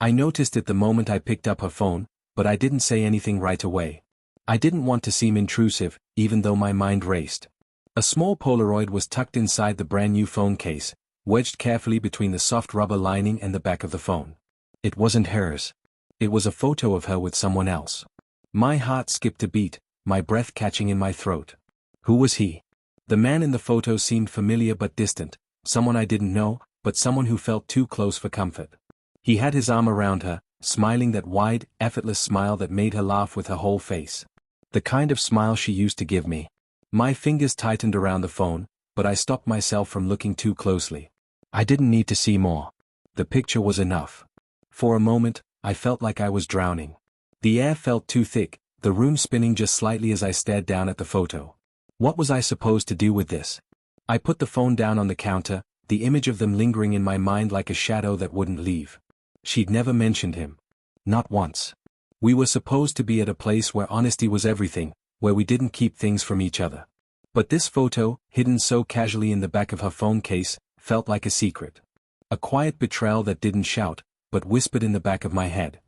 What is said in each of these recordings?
I noticed it the moment I picked up her phone, but I didn't say anything right away. I didn't want to seem intrusive, even though my mind raced. A small Polaroid was tucked inside the brand new phone case, wedged carefully between the soft rubber lining and the back of the phone. It wasn't hers. It was a photo of her with someone else. My heart skipped a beat, my breath catching in my throat. Who was he? The man in the photo seemed familiar but distant, someone I didn't know, but someone who felt too close for comfort. He had his arm around her, smiling that wide, effortless smile that made her laugh with her whole face. The kind of smile she used to give me. My fingers tightened around the phone, but I stopped myself from looking too closely. I didn't need to see more. The picture was enough. For a moment, I felt like I was drowning. The air felt too thick, the room spinning just slightly as I stared down at the photo. What was I supposed to do with this? I put the phone down on the counter, the image of them lingering in my mind like a shadow that wouldn't leave. She'd never mentioned him. Not once. We were supposed to be at a place where honesty was everything, where we didn't keep things from each other. But this photo, hidden so casually in the back of her phone case, felt like a secret. A quiet betrayal that didn't shout, but whispered in the back of my head.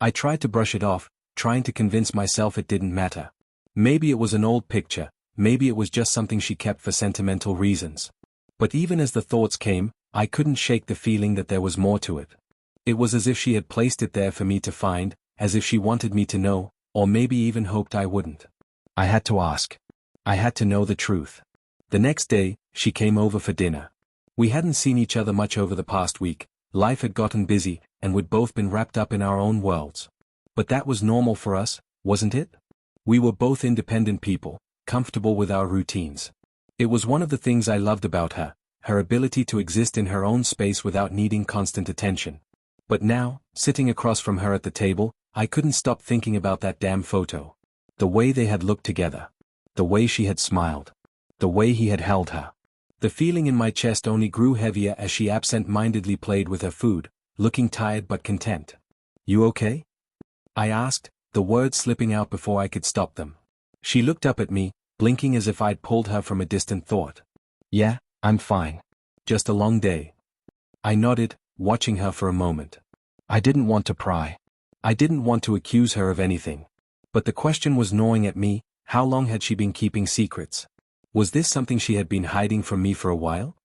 I tried to brush it off, trying to convince myself it didn't matter. Maybe it was an old picture, maybe it was just something she kept for sentimental reasons. But even as the thoughts came, I couldn't shake the feeling that there was more to it. It was as if she had placed it there for me to find, as if she wanted me to know, or maybe even hoped I wouldn't. I had to ask. I had to know the truth. The next day, she came over for dinner. We hadn't seen each other much over the past week, life had gotten busy, and we'd both been wrapped up in our own worlds. But that was normal for us, wasn't it? We were both independent people, comfortable with our routines. It was one of the things I loved about her, her ability to exist in her own space without needing constant attention. But now, sitting across from her at the table, I couldn't stop thinking about that damn photo. The way they had looked together. The way she had smiled. The way he had held her. The feeling in my chest only grew heavier as she absent-mindedly played with her food, looking tired but content. "You okay?" I asked, the words slipping out before I could stop them. She looked up at me, blinking as if I'd pulled her from a distant thought. "Yeah, I'm fine. Just a long day." I nodded, watching her for a moment. I didn't want to pry. I didn't want to accuse her of anything. But the question was gnawing at me, how long had she been keeping secrets? Was this something she had been hiding from me for a while?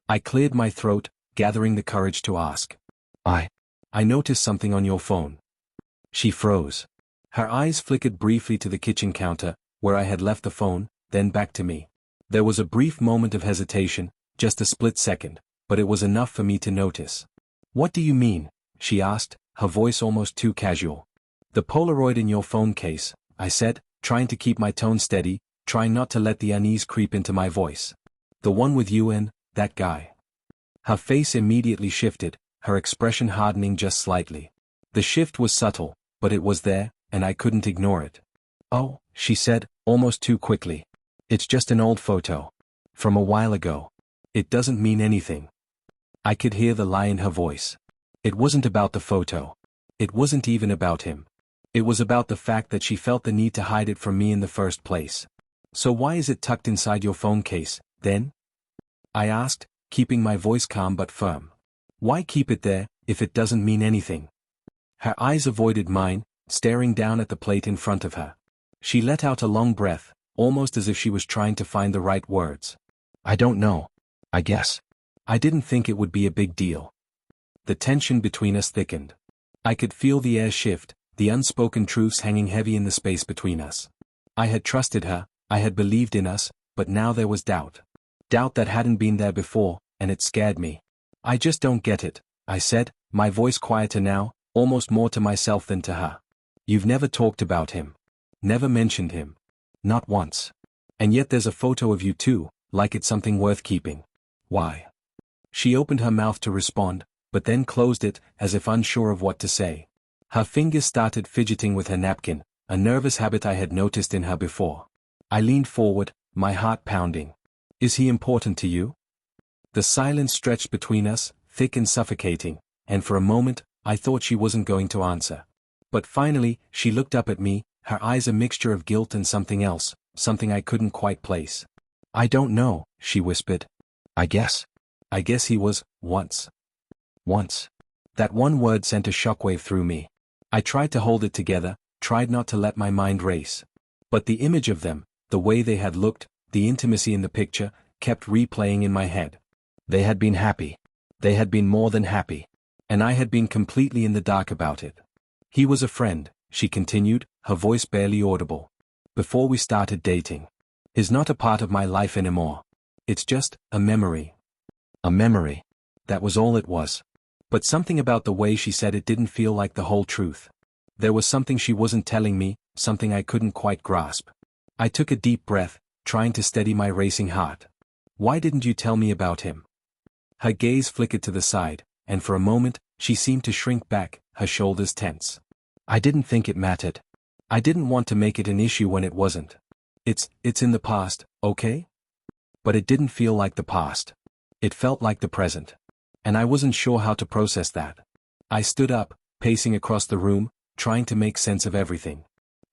I cleared my throat, gathering the courage to ask. I noticed something on your phone." She froze. Her eyes flickered briefly to the kitchen counter, where I had left the phone, then back to me. There was a brief moment of hesitation, just a split second, but it was enough for me to notice. "What do you mean?" she asked, her voice almost too casual. "The Polaroid in your phone case," I said, trying to keep my tone steady, trying not to let the unease creep into my voice. "The one with you and that guy." Her face immediately shifted, her expression hardening just slightly. The shift was subtle, but it was there, and I couldn't ignore it. "Oh," she said, almost too quickly. "It's just an old photo. From a while ago. It doesn't mean anything." I could hear the lie in her voice. It wasn't about the photo. It wasn't even about him. It was about the fact that she felt the need to hide it from me in the first place. "So why is it tucked inside your phone case, then?" I asked, keeping my voice calm but firm. "Why keep it there, if it doesn't mean anything?" Her eyes avoided mine, staring down at the plate in front of her. She let out a long breath, almost as if she was trying to find the right words. "I don't know. I guess. I didn't think it would be a big deal." The tension between us thickened. I could feel the air shift, the unspoken truths hanging heavy in the space between us. I had trusted her, I had believed in us, but now there was doubt. Doubt that hadn't been there before, and it scared me. "I just don't get it," I said, my voice quieter now, almost more to myself than to her. "You've never talked about him. Never mentioned him. Not once. And yet there's a photo of you too, like it's something worth keeping. Why?" She opened her mouth to respond, but then closed it, as if unsure of what to say. Her fingers started fidgeting with her napkin, a nervous habit I had noticed in her before. I leaned forward, my heart pounding. "Is he important to you?" The silence stretched between us, thick and suffocating, and for a moment, I thought she wasn't going to answer. But finally, she looked up at me, her eyes a mixture of guilt and something else, something I couldn't quite place. "I don't know," she whispered. I guess he was, once. Once. That one word sent a shockwave through me. I tried to hold it together, tried not to let my mind race. But the image of them, the way they had looked, the intimacy in the picture, kept replaying in my head. They had been happy. They had been more than happy. And I had been completely in the dark about it. He was a friend, she continued, her voice barely audible. Before we started dating. He's not a part of my life anymore. It's just a memory. A memory. That was all it was. But something about the way she said it didn't feel like the whole truth. There was something she wasn't telling me, something I couldn't quite grasp. I took a deep breath, trying to steady my racing heart. Why didn't you tell me about him? Her gaze flickered to the side, and for a moment, she seemed to shrink back, her shoulders tense. I didn't think it mattered. I didn't want to make it an issue when it wasn't. It's in the past, okay? But it didn't feel like the past. It felt like the present. And I wasn't sure how to process that. I stood up, pacing across the room, trying to make sense of everything.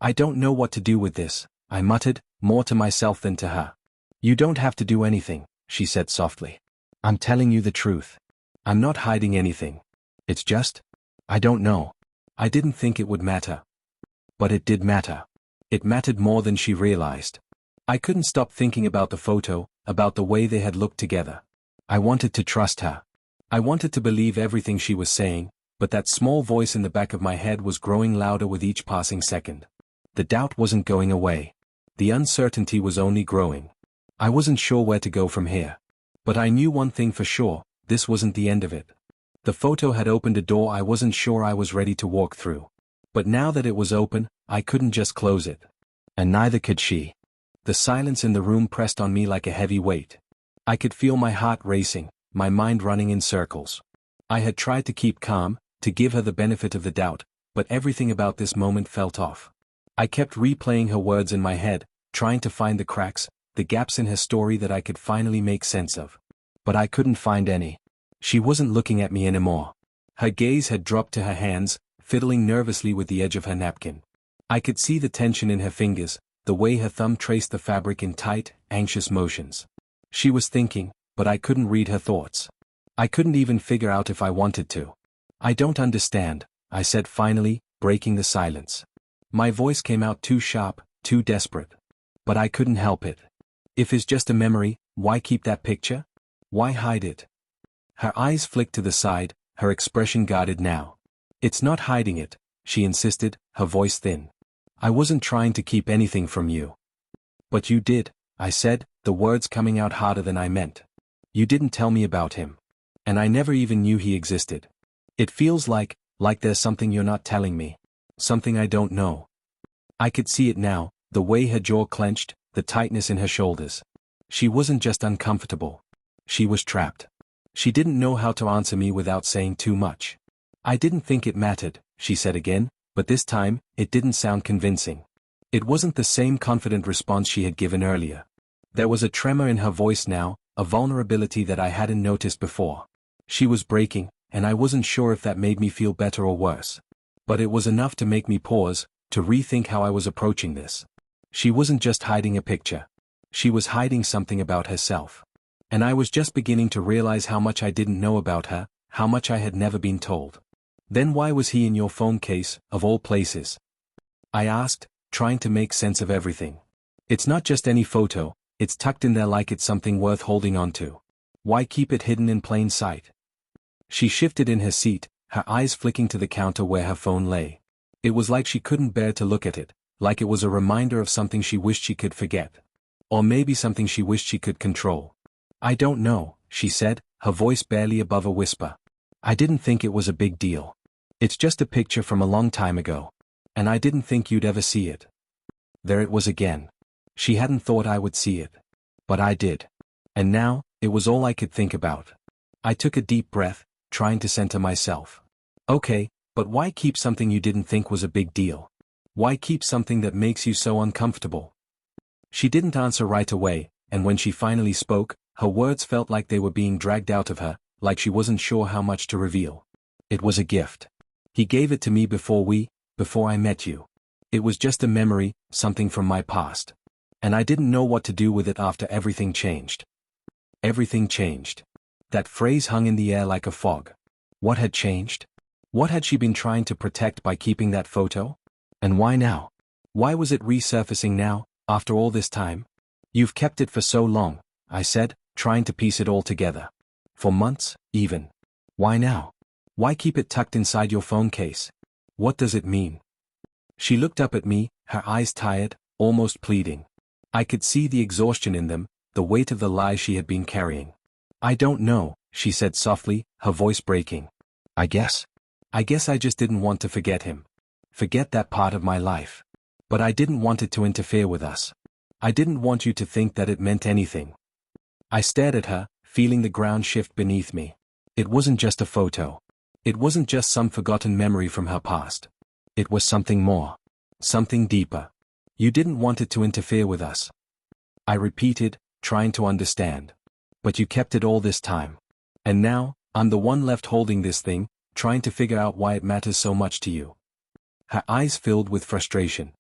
I don't know what to do with this, I muttered, more to myself than to her. You don't have to do anything, she said softly. I'm telling you the truth. I'm not hiding anything. It's just, I don't know. I didn't think it would matter. But it did matter. It mattered more than she realized. I couldn't stop thinking about the photo, about the way they had looked together. I wanted to trust her. I wanted to believe everything she was saying, but that small voice in the back of my head was growing louder with each passing second. The doubt wasn't going away. The uncertainty was only growing. I wasn't sure where to go from here. But I knew one thing for sure, this wasn't the end of it. The photo had opened a door I wasn't sure I was ready to walk through. But now that it was open, I couldn't just close it. And neither could she. The silence in the room pressed on me like a heavy weight. I could feel my heart racing, my mind running in circles. I had tried to keep calm, to give her the benefit of the doubt, but everything about this moment felt off. I kept replaying her words in my head, trying to find the cracks, the gaps in her story that I could finally make sense of. But I couldn't find any. She wasn't looking at me anymore. Her gaze had dropped to her hands, fiddling nervously with the edge of her napkin. I could see the tension in her fingers, the way her thumb traced the fabric in tight, anxious motions. She was thinking, but I couldn't read her thoughts. I couldn't even figure out if I wanted to. I don't understand, I said finally, breaking the silence. My voice came out too sharp, too desperate. But I couldn't help it. If it's just a memory, why keep that picture? Why hide it? Her eyes flicked to the side, her expression guarded now. It's not hiding it, she insisted, her voice thin. I wasn't trying to keep anything from you. But you did, I said, the words coming out harder than I meant. You didn't tell me about him. And I never even knew he existed. It feels like there's something you're not telling me. Something I don't know. I could see it now, the way her jaw clenched, the tightness in her shoulders. She wasn't just uncomfortable. She was trapped. She didn't know how to answer me without saying too much. I didn't think it mattered, she said again, but this time, it didn't sound convincing. It wasn't the same confident response she had given earlier. There was a tremor in her voice now, a vulnerability that I hadn't noticed before. She was breaking, and I wasn't sure if that made me feel better or worse. But it was enough to make me pause, to rethink how I was approaching this. She wasn't just hiding a picture. She was hiding something about herself. And I was just beginning to realize how much I didn't know about her, how much I had never been told. Then why was he in your phone case, of all places? I asked, trying to make sense of everything. It's not just any photo, it's tucked in there like it's something worth holding on to. Why keep it hidden in plain sight? She shifted in her seat, her eyes flicking to the counter where her phone lay. It was like she couldn't bear to look at it, like it was a reminder of something she wished she could forget. Or maybe something she wished she could control. I don't know, she said, her voice barely above a whisper. I didn't think it was a big deal. It's just a picture from a long time ago. And I didn't think you'd ever see it. There it was again. She hadn't thought I would see it. But I did. And now, it was all I could think about. I took a deep breath, trying to center myself. Okay, but why keep something you didn't think was a big deal? Why keep something that makes you so uncomfortable? She didn't answer right away, and when she finally spoke, her words felt like they were being dragged out of her, like she wasn't sure how much to reveal. It was a gift. He gave it to me before I met you. It was just a memory, something from my past. And I didn't know what to do with it after everything changed. Everything changed. That phrase hung in the air like a fog. What had changed? What had she been trying to protect by keeping that photo? And why now? Why was it resurfacing now, after all this time? You've kept it for so long, I said, trying to piece it all together. For months, even. Why now? Why keep it tucked inside your phone case? What does it mean? She looked up at me, her eyes tired, almost pleading. I could see the exhaustion in them, the weight of the lies she had been carrying. I don't know, she said softly, her voice breaking. I guess I just didn't want to forget him. Forget that part of my life. But I didn't want it to interfere with us. I didn't want you to think that it meant anything. I stared at her, feeling the ground shift beneath me. It wasn't just a photo. It wasn't just some forgotten memory from her past. It was something more. Something deeper. You didn't want it to interfere with us. I repeated, trying to understand. But you kept it all this time. And now, I'm the one left holding this thing, trying to figure out why it matters so much to you. Her eyes filled with frustration.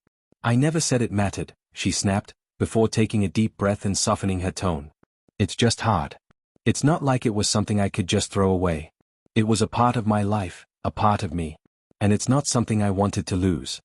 I never said it mattered, she snapped, before taking a deep breath and softening her tone. It's just hard. It's not like it was something I could just throw away. It was a part of my life, a part of me. And it's not something I wanted to lose.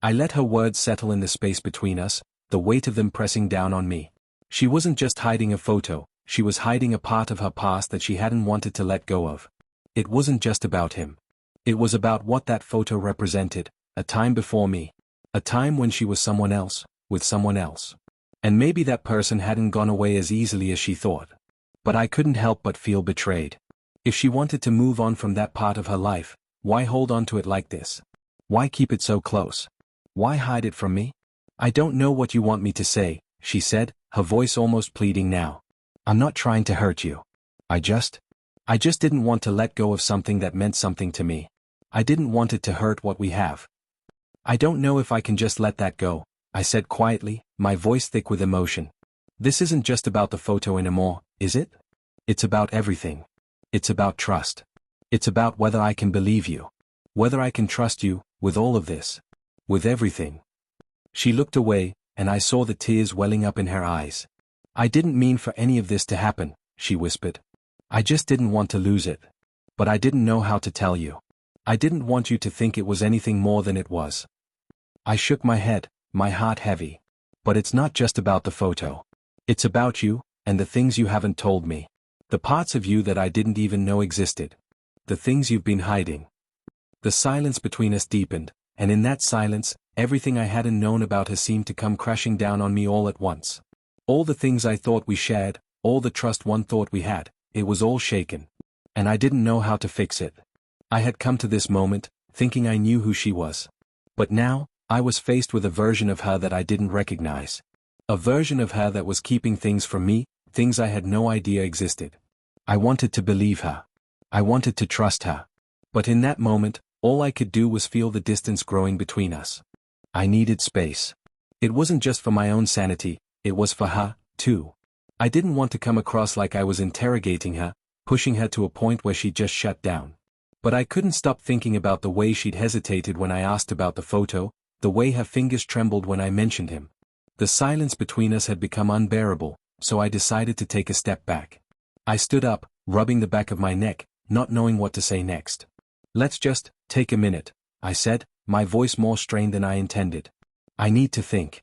I let her words settle in the space between us, the weight of them pressing down on me. She wasn't just hiding a photo, she was hiding a part of her past that she hadn't wanted to let go of. It wasn't just about him. It was about what that photo represented, a time before me. A time when she was someone else, with someone else. And maybe that person hadn't gone away as easily as she thought. But I couldn't help but feel betrayed. If she wanted to move on from that part of her life, why hold on to it like this? Why keep it so close? Why hide it from me? I don't know what you want me to say, she said, her voice almost pleading now. I'm not trying to hurt you. I just didn't want to let go of something that meant something to me. I didn't want it to hurt what we have. I don't know if I can just let that go, I said quietly, my voice thick with emotion. This isn't just about the photo anymore, is it? It's about everything. It's about trust. It's about whether I can believe you. Whether I can trust you, with all of this. With everything. She looked away, and I saw the tears welling up in her eyes. I didn't mean for any of this to happen, she whispered. I just didn't want to lose it. But I didn't know how to tell you. I didn't want you to think it was anything more than it was. I shook my head, my heart heavy. But it's not just about the photo. It's about you, and the things you haven't told me. The parts of you that I didn't even know existed. The things you've been hiding. The silence between us deepened, and in that silence, everything I hadn't known about her seemed to come crashing down on me all at once. All the things I thought we shared, all the trust one thought we had, it was all shaken. And I didn't know how to fix it. I had come to this moment, thinking I knew who she was. But now, I was faced with a version of her that I didn't recognize. A version of her that was keeping things from me, things I had no idea existed. I wanted to believe her. I wanted to trust her. But in that moment, all I could do was feel the distance growing between us. I needed space. It wasn't just for my own sanity, it was for her, too. I didn't want to come across like I was interrogating her, pushing her to a point where she just shut down. But I couldn't stop thinking about the way she'd hesitated when I asked about the photo, the way her fingers trembled when I mentioned him. The silence between us had become unbearable, so I decided to take a step back. I stood up, rubbing the back of my neck, not knowing what to say next. Let's just take a minute, I said, my voice more strained than I intended. I need to think.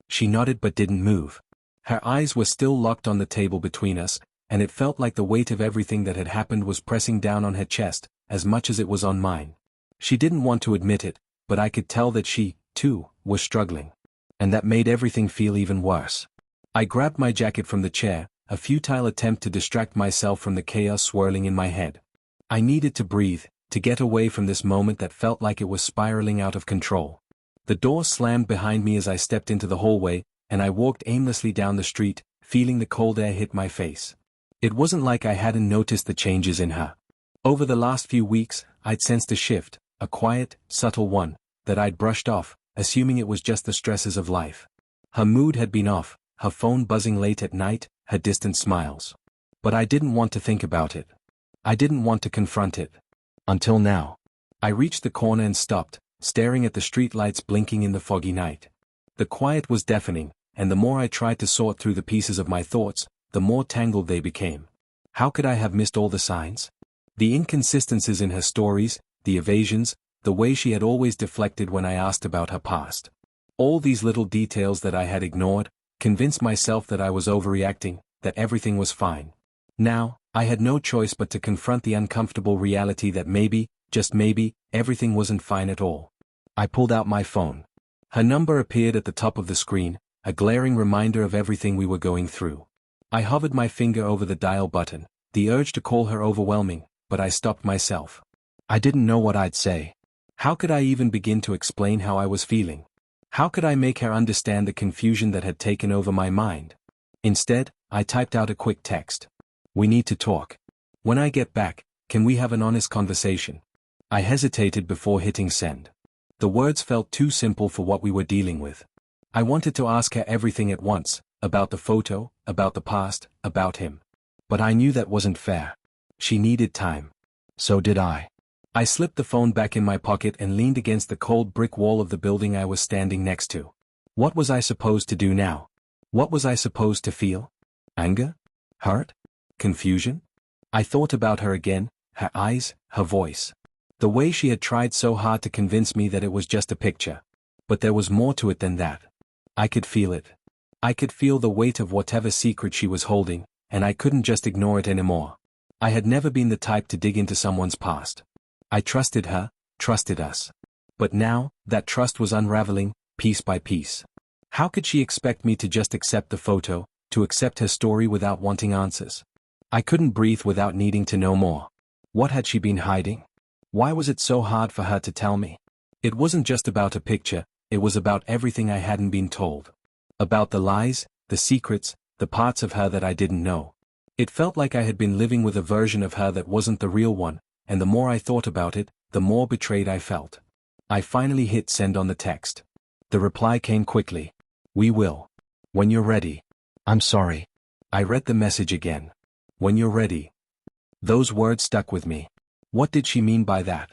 She nodded but didn't move. Her eyes were still locked on the table between us, and it felt like the weight of everything that had happened was pressing down on her chest, as much as it was on mine. She didn't want to admit it, but I could tell that she, too, was struggling. And that made everything feel even worse. I grabbed my jacket from the chair, a futile attempt to distract myself from the chaos swirling in my head. I needed to breathe, to get away from this moment that felt like it was spiraling out of control. The door slammed behind me as I stepped into the hallway, and I walked aimlessly down the street, feeling the cold air hit my face. It wasn't like I hadn't noticed the changes in her. Over the last few weeks, I'd sensed a shift, a quiet, subtle one, that I'd brushed off, assuming it was just the stresses of life. Her mood had been off, her phone buzzing late at night, her distant smiles. But I didn't want to think about it. I didn't want to confront it. Until now. I reached the corner and stopped, staring at the streetlights blinking in the foggy night. The quiet was deafening, and the more I tried to sort through the pieces of my thoughts, the more tangled they became. How could I have missed all the signs? The inconsistencies in her stories, the evasions, the way she had always deflected when I asked about her past. All these little details that I had ignored, convinced myself that I was overreacting, that everything was fine. Now, I had no choice but to confront the uncomfortable reality that maybe, just maybe, everything wasn't fine at all. I pulled out my phone. Her number appeared at the top of the screen, a glaring reminder of everything we were going through. I hovered my finger over the dial button, the urge to call her overwhelming, but I stopped myself. I didn't know what I'd say. How could I even begin to explain how I was feeling? How could I make her understand the confusion that had taken over my mind? Instead, I typed out a quick text. We need to talk. When I get back, can we have an honest conversation? I hesitated before hitting send. The words felt too simple for what we were dealing with. I wanted to ask her everything at once, about the photo, about the past, about him. But I knew that wasn't fair. She needed time. So did I. I slipped the phone back in my pocket and leaned against the cold brick wall of the building I was standing next to. What was I supposed to do now? What was I supposed to feel? Anger? Hurt? Confusion? I thought about her again, her eyes, her voice. The way she had tried so hard to convince me that it was just a picture. But there was more to it than that. I could feel it. I could feel the weight of whatever secret she was holding, and I couldn't just ignore it anymore. I had never been the type to dig into someone's past. I trusted her, trusted us. But now, that trust was unraveling, piece by piece. How could she expect me to just accept the photo, to accept her story without wanting answers? I couldn't breathe without needing to know more. What had she been hiding? Why was it so hard for her to tell me? It wasn't just about a picture, it was about everything I hadn't been told. About the lies, the secrets, the parts of her that I didn't know. It felt like I had been living with a version of her that wasn't the real one, and the more I thought about it, the more betrayed I felt. I finally hit send on the text. The reply came quickly. We will. When you're ready. I'm sorry. I read the message again. When you're ready. Those words stuck with me. What did she mean by that?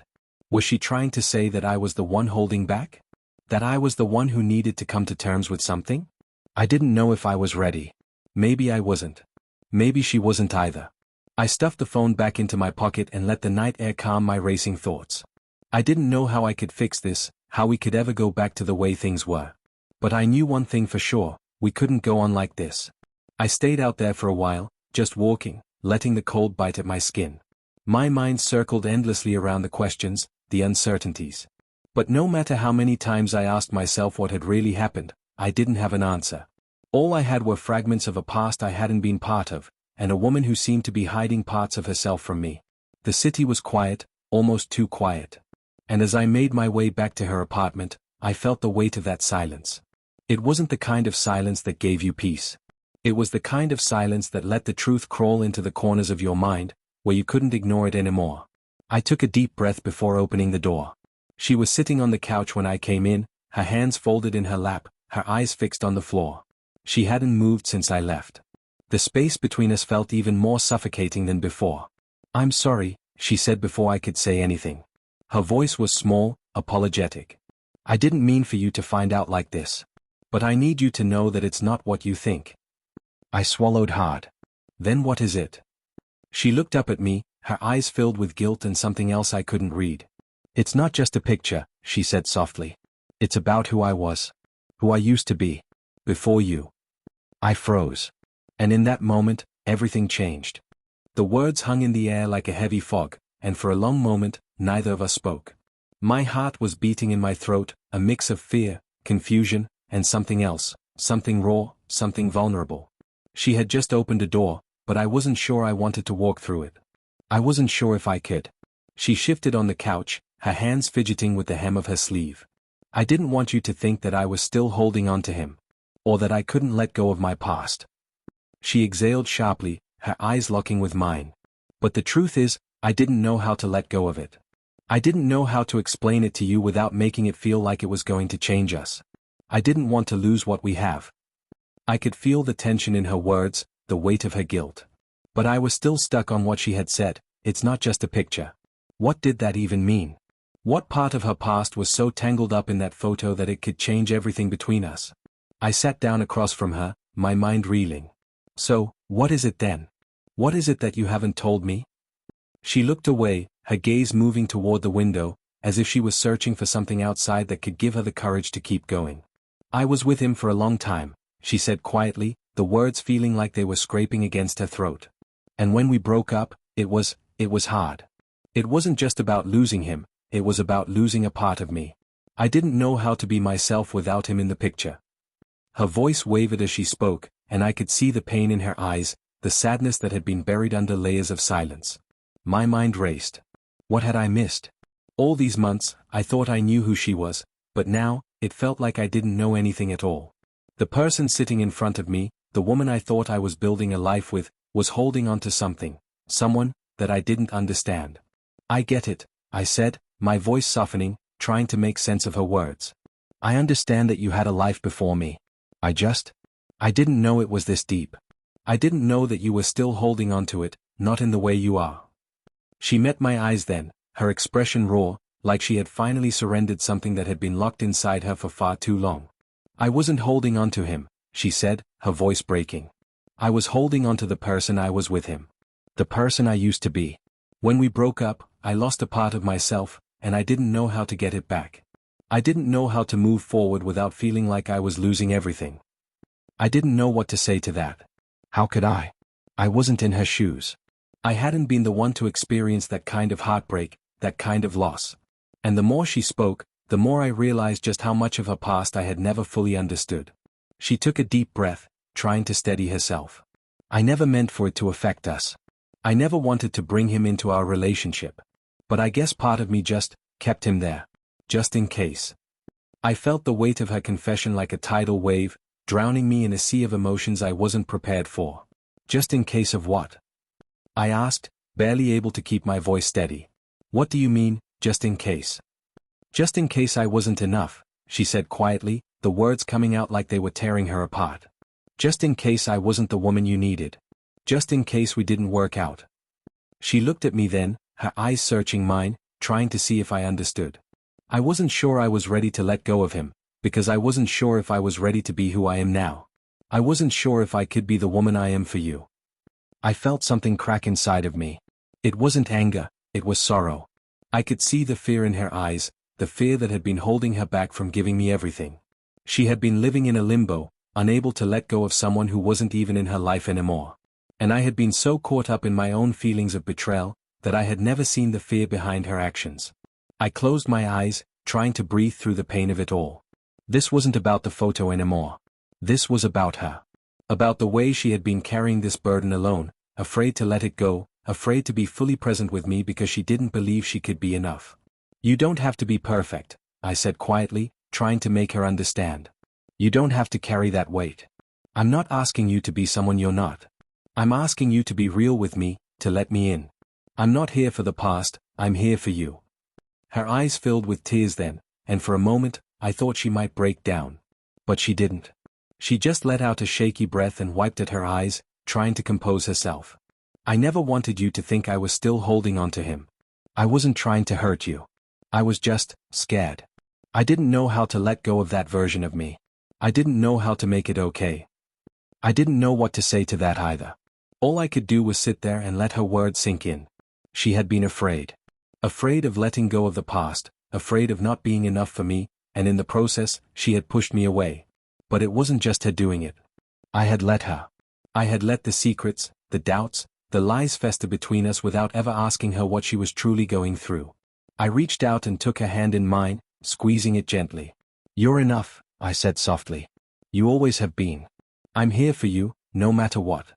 Was she trying to say that I was the one holding back? That I was the one who needed to come to terms with something? I didn't know if I was ready. Maybe I wasn't. Maybe she wasn't either. I stuffed the phone back into my pocket and let the night air calm my racing thoughts. I didn't know how I could fix this, how we could ever go back to the way things were. But I knew one thing for sure, we couldn't go on like this. I stayed out there for a while, just walking, letting the cold bite at my skin. My mind circled endlessly around the questions, the uncertainties. But no matter how many times I asked myself what had really happened, I didn't have an answer. All I had were fragments of a past I hadn't been part of, and a woman who seemed to be hiding parts of herself from me. The city was quiet, almost too quiet. And as I made my way back to her apartment, I felt the weight of that silence. It wasn't the kind of silence that gave you peace. It was the kind of silence that let the truth crawl into the corners of your mind, where you couldn't ignore it anymore. I took a deep breath before opening the door. She was sitting on the couch when I came in, her hands folded in her lap, her eyes fixed on the floor. She hadn't moved since I left. The space between us felt even more suffocating than before. I'm sorry, she said before I could say anything. Her voice was small, apologetic. I didn't mean for you to find out like this. But I need you to know that it's not what you think. I swallowed hard. Then what is it? She looked up at me, her eyes filled with guilt and something else I couldn't read. It's not just a picture, she said softly. It's about who I was. Who I used to be. Before you. I froze. And in that moment, everything changed. The words hung in the air like a heavy fog, and for a long moment, neither of us spoke. My heart was beating in my throat, a mix of fear, confusion, and something else, something raw, something vulnerable. She had just opened a door, but I wasn't sure I wanted to walk through it. I wasn't sure if I could. She shifted on the couch, her hands fidgeting with the hem of her sleeve. I didn't want you to think that I was still holding on to him. Or that I couldn't let go of my past. She exhaled sharply, her eyes locking with mine. But the truth is, I didn't know how to let go of it. I didn't know how to explain it to you without making it feel like it was going to change us. I didn't want to lose what we have. I could feel the tension in her words, the weight of her guilt. But I was still stuck on what she had said, it's not just a picture. What did that even mean? What part of her past was so tangled up in that photo that it could change everything between us? I sat down across from her, my mind reeling. So, what is it then? What is it that you haven't told me? She looked away, her gaze moving toward the window, as if she was searching for something outside that could give her the courage to keep going. "I was with him for a long time," she said quietly, the words feeling like they were scraping against her throat. "And when we broke up, it was hard. It wasn't just about losing him, it was about losing a part of me. I didn't know how to be myself without him in the picture." Her voice wavered as she spoke, and I could see the pain in her eyes, the sadness that had been buried under layers of silence. My mind raced. What had I missed? All these months, I thought I knew who she was, but now, it felt like I didn't know anything at all. The person sitting in front of me, the woman I thought I was building a life with, was holding on to something, someone, that I didn't understand. "I get it," I said, my voice softening, trying to make sense of her words. "I understand that you had a life before me. I didn't know it was this deep. I didn't know that you were still holding on to it, not in the way you are." She met my eyes then, her expression raw, like she had finally surrendered something that had been locked inside her for far too long. "I wasn't holding on to him," she said, her voice breaking. "I was holding on to the person I was with him. The person I used to be. When we broke up, I lost a part of myself, and I didn't know how to get it back. I didn't know how to move forward without feeling like I was losing everything. I didn't know what to say to that. How could I? I wasn't in her shoes. I hadn't been the one to experience that kind of heartbreak, that kind of loss." And the more she spoke, the more I realized just how much of her past I had never fully understood. She took a deep breath, trying to steady herself. "I never meant for it to affect us. I never wanted to bring him into our relationship. But I guess part of me just kept him there. Just in case." I felt the weight of her confession like a tidal wave, drowning me in a sea of emotions I wasn't prepared for. "Just in case of what?" I asked, barely able to keep my voice steady. "What do you mean, just in case?" "Just in case I wasn't enough," she said quietly, the words coming out like they were tearing her apart. "Just in case I wasn't the woman you needed. Just in case we didn't work out." She looked at me then, her eyes searching mine, trying to see if I understood. I wasn't sure I was ready to let go of him, because I wasn't sure if I was ready to be who I am now. I wasn't sure if I could be the woman I am for you. I felt something crack inside of me. It wasn't anger, it was sorrow. I could see the fear in her eyes, the fear that had been holding her back from giving me everything. She had been living in a limbo, unable to let go of someone who wasn't even in her life anymore. And I had been so caught up in my own feelings of betrayal, that I had never seen the fear behind her actions. I closed my eyes, trying to breathe through the pain of it all. This wasn't about the photo anymore. This was about her. About the way she had been carrying this burden alone, afraid to let it go, afraid to be fully present with me because she didn't believe she could be enough. "You don't have to be perfect," I said quietly, trying to make her understand. "You don't have to carry that weight. I'm not asking you to be someone you're not. I'm asking you to be real with me, to let me in. I'm not here for the past, I'm here for you." Her eyes filled with tears then, and for a moment, I thought she might break down. But she didn't. She just let out a shaky breath and wiped at her eyes, trying to compose herself. "I never wanted you to think I was still holding on to him. I wasn't trying to hurt you. I was just scared. I didn't know how to let go of that version of me. I didn't know how to make it okay. I didn't know what to say to that either." All I could do was sit there and let her words sink in. She had been afraid. Afraid of letting go of the past, afraid of not being enough for me, and in the process, she had pushed me away. But it wasn't just her doing it. I had let her. I had let the secrets, the doubts, the lies fester between us without ever asking her what she was truly going through. I reached out and took her hand in mine, squeezing it gently. "You're enough," I said softly. "You always have been. I'm here for you, no matter what.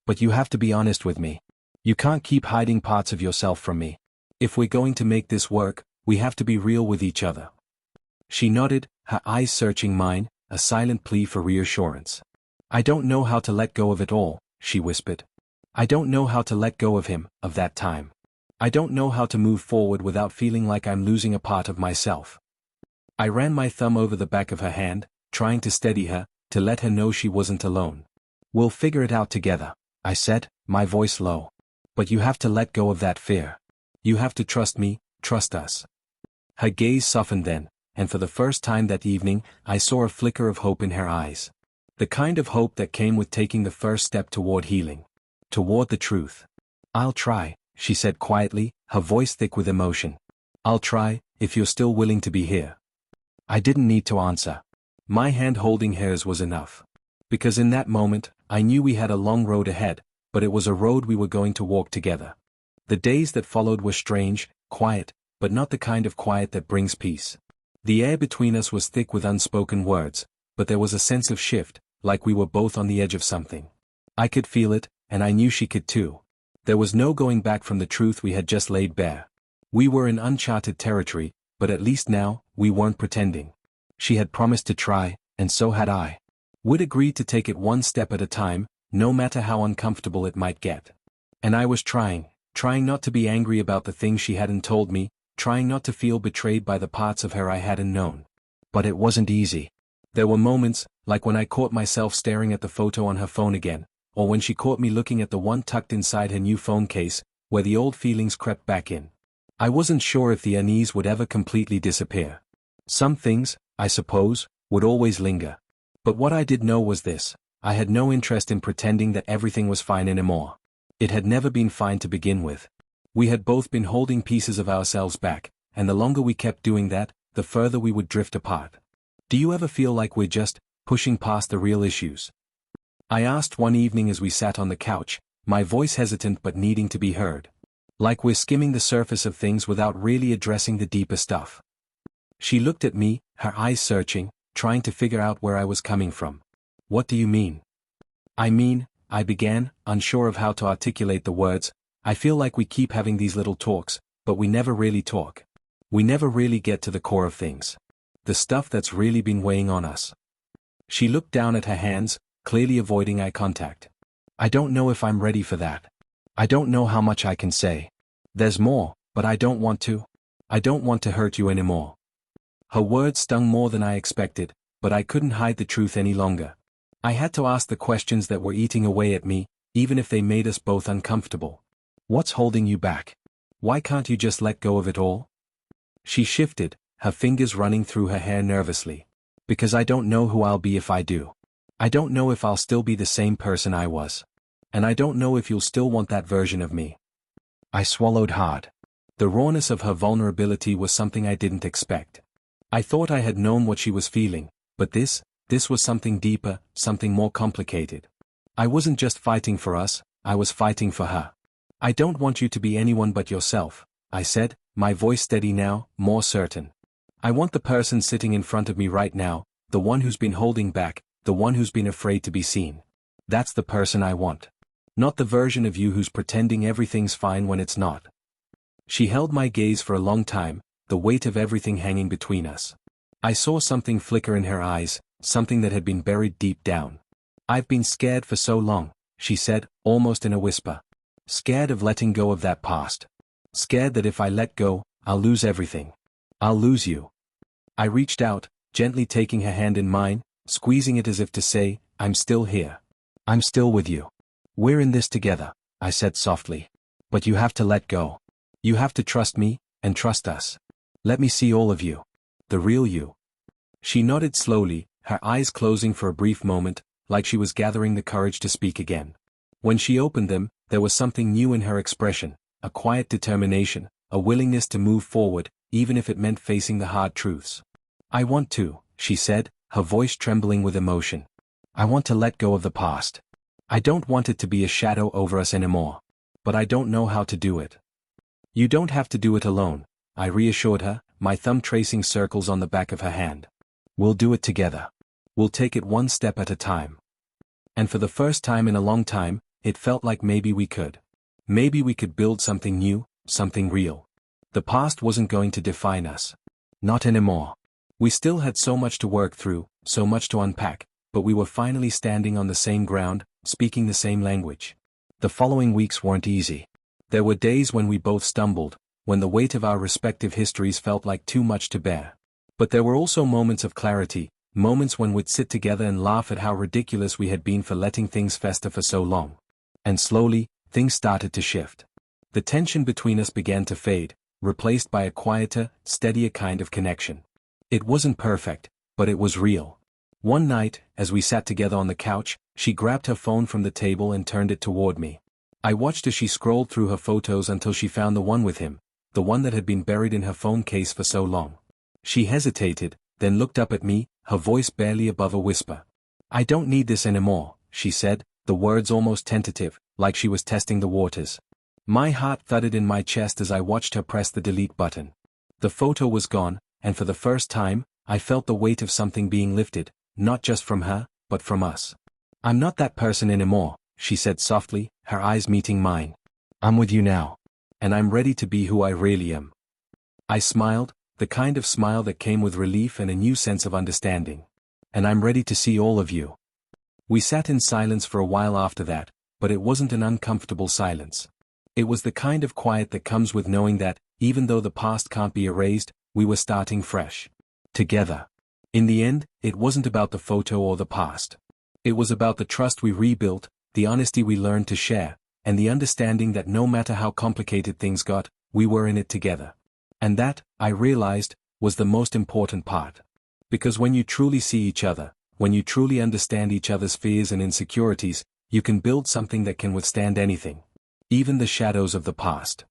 But you have to be honest with me. You can't keep hiding parts of yourself from me. If we're going to make this work, we have to be real with each other." She nodded, her eyes searching mine, a silent plea for reassurance. "I don't know how to let go of it all," she whispered. "I don't know how to let go of him, of that time. I don't know how to move forward without feeling like I'm losing a part of myself." I ran my thumb over the back of her hand, trying to steady her, to let her know she wasn't alone. "We'll figure it out together," I said, my voice low. "But you have to let go of that fear. You have to trust me, trust us." Her gaze softened then, and for the first time that evening, I saw a flicker of hope in her eyes. The kind of hope that came with taking the first step toward healing. Toward the truth. "I'll try," she said quietly, her voice thick with emotion. I'll try, if you're still willing to be here. I didn't need to answer. My hand holding hers was enough. Because in that moment, I knew we had a long road ahead, but it was a road we were going to walk together. The days that followed were strange, quiet, but not the kind of quiet that brings peace. The air between us was thick with unspoken words, but there was a sense of shift, like we were both on the edge of something. I could feel it, and I knew she could too. There was no going back from the truth we had just laid bare. We were in uncharted territory, but at least now, we weren't pretending. She had promised to try, and so had I. We'd agreed to take it one step at a time, no matter how uncomfortable it might get. And I was trying not to be angry about the things she hadn't told me, trying not to feel betrayed by the parts of her I hadn't known. But it wasn't easy. There were moments, like when I caught myself staring at the photo on her phone again, or when she caught me looking at the one tucked inside her new phone case, where the old feelings crept back in. I wasn't sure if the unease would ever completely disappear. Some things, I suppose, would always linger. But what I did know was this: I had no interest in pretending that everything was fine anymore. It had never been fine to begin with. We had both been holding pieces of ourselves back, and the longer we kept doing that, the further we would drift apart. Do you ever feel like we're just pushing past the real issues? I asked one evening as we sat on the couch, my voice hesitant but needing to be heard. Like we're skimming the surface of things without really addressing the deeper stuff. She looked at me, her eyes searching, trying to figure out where I was coming from. What do you mean? I began, unsure of how to articulate the words. I feel like we keep having these little talks, but we never really talk. We never really get to the core of things. The stuff that's really been weighing on us. She looked down at her hands, clearly avoiding eye contact. I don't know if I'm ready for that. I don't know how much I can say. There's more, but I don't want to. I don't want to hurt you anymore. Her words stung more than I expected, but I couldn't hide the truth any longer. I had to ask the questions that were eating away at me, even if they made us both uncomfortable. What's holding you back? Why can't you just let go of it all? She shifted, her fingers running through her hair nervously. Because I don't know who I'll be if I do. I don't know if I'll still be the same person I was. And I don't know if you'll still want that version of me. I swallowed hard. The rawness of her vulnerability was something I didn't expect. I thought I had known what she was feeling, but this was something deeper, something more complicated. I wasn't just fighting for us, I was fighting for her. I don't want you to be anyone but yourself, I said, my voice steady now, more certain. I want the person sitting in front of me right now, the one who's been holding back, the one who's been afraid to be seen. That's the person I want. Not the version of you who's pretending everything's fine when it's not. She held my gaze for a long time, the weight of everything hanging between us. I saw something flicker in her eyes, something that had been buried deep down. I've been scared for so long, she said, almost in a whisper. Scared of letting go of that past. Scared that if I let go, I'll lose everything. I'll lose you. I reached out, gently taking her hand in mine, squeezing it as if to say, I'm still here. I'm still with you. We're in this together, I said softly. But you have to let go. You have to trust me, and trust us. Let me see all of you. The real you. She nodded slowly, her eyes closing for a brief moment, like she was gathering the courage to speak again. When she opened them, there was something new in her expression, a quiet determination, a willingness to move forward, even if it meant facing the hard truths. I want to, she said, her voice trembling with emotion. I want to let go of the past. I don't want it to be a shadow over us anymore. But I don't know how to do it. You don't have to do it alone, I reassured her, my thumb tracing circles on the back of her hand. We'll do it together. We'll take it one step at a time. And for the first time in a long time, it felt like maybe we could. Maybe we could build something new, something real. The past wasn't going to define us. Not anymore. We still had so much to work through, so much to unpack, but we were finally standing on the same ground, speaking the same language. The following weeks weren't easy. There were days when we both stumbled, when the weight of our respective histories felt like too much to bear. But there were also moments of clarity, moments when we'd sit together and laugh at how ridiculous we had been for letting things fester for so long. And slowly, things started to shift. The tension between us began to fade, replaced by a quieter, steadier kind of connection. It wasn't perfect, but it was real. One night, as we sat together on the couch, she grabbed her phone from the table and turned it toward me. I watched as she scrolled through her photos until she found the one with him, the one that had been buried in her phone case for so long. She hesitated, then looked up at me, her voice barely above a whisper. "I don't need this anymore," she said, the words almost tentative, like she was testing the waters. My heart thudded in my chest as I watched her press the delete button. The photo was gone, and for the first time, I felt the weight of something being lifted, not just from her, but from us. "I'm not that person anymore," she said softly, her eyes meeting mine. "I'm with you now. And I'm ready to be who I really am." I smiled, the kind of smile that came with relief and a new sense of understanding. "And I'm ready to see all of you." We sat in silence for a while after that, but it wasn't an uncomfortable silence. It was the kind of quiet that comes with knowing that, even though the past can't be erased, we were starting fresh. Together. In the end, it wasn't about the photo or the past. It was about the trust we rebuilt, the honesty we learned to share, and the understanding that no matter how complicated things got, we were in it together. And that, I realized, was the most important part. Because when you truly see each other, when you truly understand each other's fears and insecurities, you can build something that can withstand anything. Even the shadows of the past.